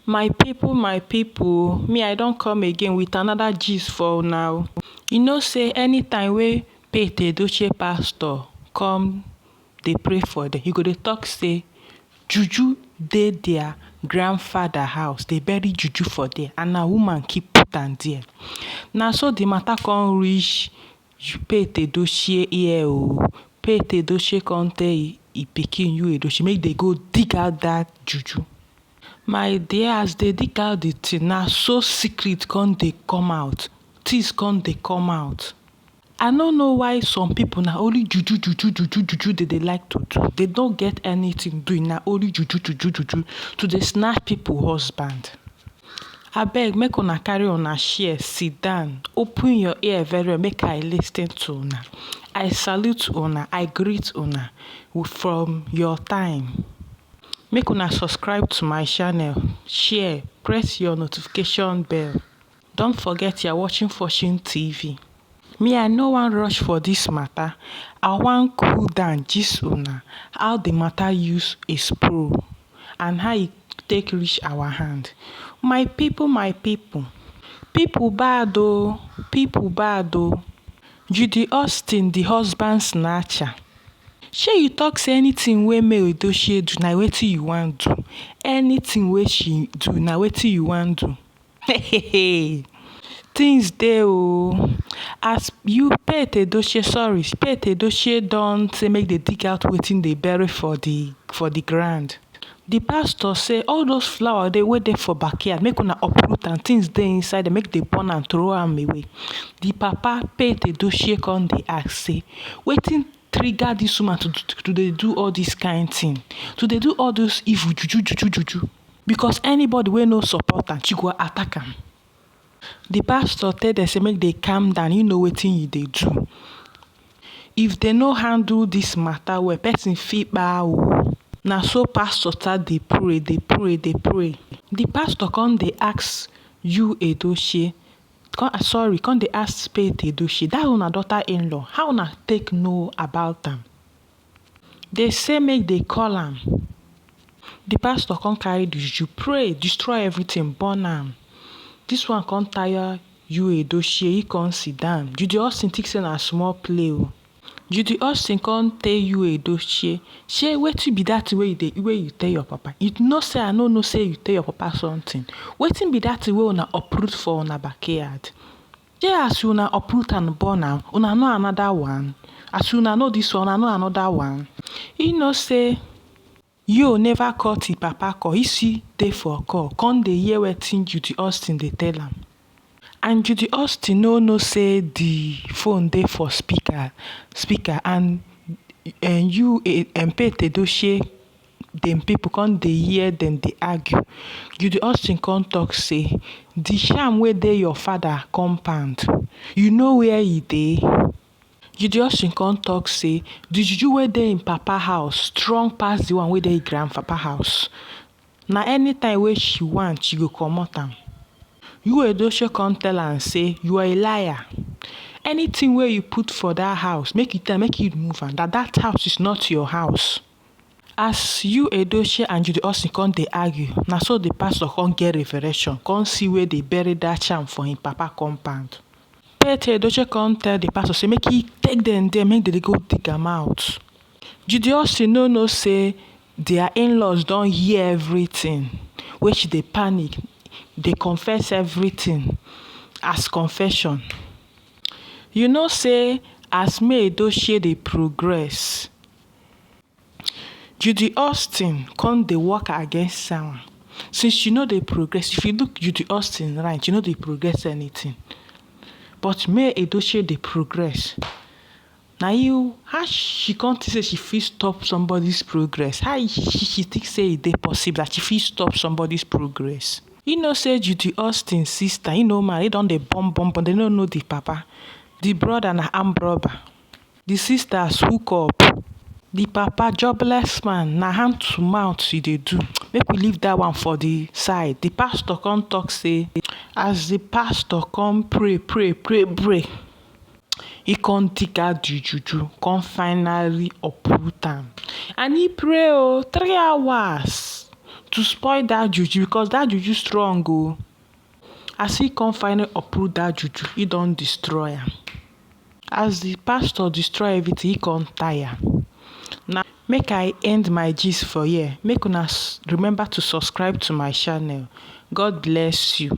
My people, me I don't come again with another gist for now. You know say anytime wey Pete Edochie pastor come dey pray for dem, he go dey talk say juju dey their grandfather house, dey bury juju for there and na woman keep put am there. Na so the matter come reach Pete Edochie ear o. Pete Edochie come tell e pikin Yul Edochie make dey go dig out that juju. My dear, as dey dig out the thing, na so secret come dey come out, things come dey come out. I no know why some people na only juju dey like to do. They don't get anything doing, na only juju to dey snatch people husband. Abeg make una carry una share, sit down, open your ear very well, make I lis ten to una. I salute una, I greet una from your time. Make una subscribe to my channel, share, press your notification bell. Don't forget you're watching Fortune TV. Me, I no wan rush for this matter. I wan cool down gist una how the matter use explode and how e take reach our hand. My people, people bad o, people bad o. Judy Austin, the husband snatcher. Shey you talk say anything wey Yul Edochie do na wetin you wan do? Anything wey she do na wetin you wan do? Things dey o. As you Pete Edochie don say make dey dig out wetin dey bury for the ground. The pastor say all those flower wey dey for backyard, make una uproot am, things dey inside dem, make dey burn am, throw am away. The papa Pete Edochie come dey ask say wetin trigger dis woman to dey do all dis kind thing, to dey do all those evil juju, because anybody wey no support am, she go attack am. The pastor tell dem say make dey calm down, you know wetin you dey do. If dey no handle dis matter well, person fit kpai o. Na so pastor start dey pray. The pastor come dey ask Yul Edochie, come dey ask Pete Edochie, that una daughter-in-law, how una take know about am? Dey say make dey call am. The pastor come carry the juju, pray, destroy everything, burn am. Dis one come tire Yul Edochie, he come sit down. Judy Austin think say na small play o. Judy Austin come tell Yul Edochie, shey wetin be that thing wey you tell your papa? You know say I no know say you tell your papa something. Wetin be that thing wey una uproot for una backyard? Shey as una uproot and burn am, una know another one? As una know this one, una know another one? You know say Yul never cut him papa call, he still dey for call, come dey hear wetin Judy Austin dey tell am. And Judy Austin no know say the phone dey for speaker and Pete Edochie dem people come dey hear dem dey argue. Judy Austin come talk say the charm wey dey your father compound, you know where e dey? Judy Austin come talk say the juju wey dey im papa house strong pass the one wey dey im grandpapa house. Na anytime wey she want, she go comot am. Yul Edochie come tell am say you are a liar. Anything wey you put for that house, make you remove am. That house is not your house. As Yul Edochie and Judy Austin come dey argue, na so the pastor come get revelation, come see where they bury that charm for him papa compound. Pete Edochie come tell the pastor say make he take them there, make they go dig am out. Judy Austin no know say their in-laws don hear everything, wey she dey panic, dey confess everything as confession. You know say as Yul Edochie dey progress, Judy Austin come dey work against am. Since she no dey progress, if you look Judy Austin right, she no dey progress anything. But Yul Edochie dey progress. How she come think say she fit stop somebody's progress? How she think say e dey possible that she fit stop somebody's progress? You know say Judy Austin sister, you know man, he don dey born, they no know the papa. The brother na armed robber. The sisters hook up. The papa jobless man, na hand to mouth e dey do. Make we leave that one for the side. The pastor come talk say as the pastor come pray, he come dig out the juju, come finally uproot am. And he pray 3 hours. to spoil that juju because that juju strong o. As he come finally uproot that juju, he don destroy am. As the pastor destroy everything, he come tire. Now make I end my gist for here. Make una remember to subscribe to my channel. God bless you.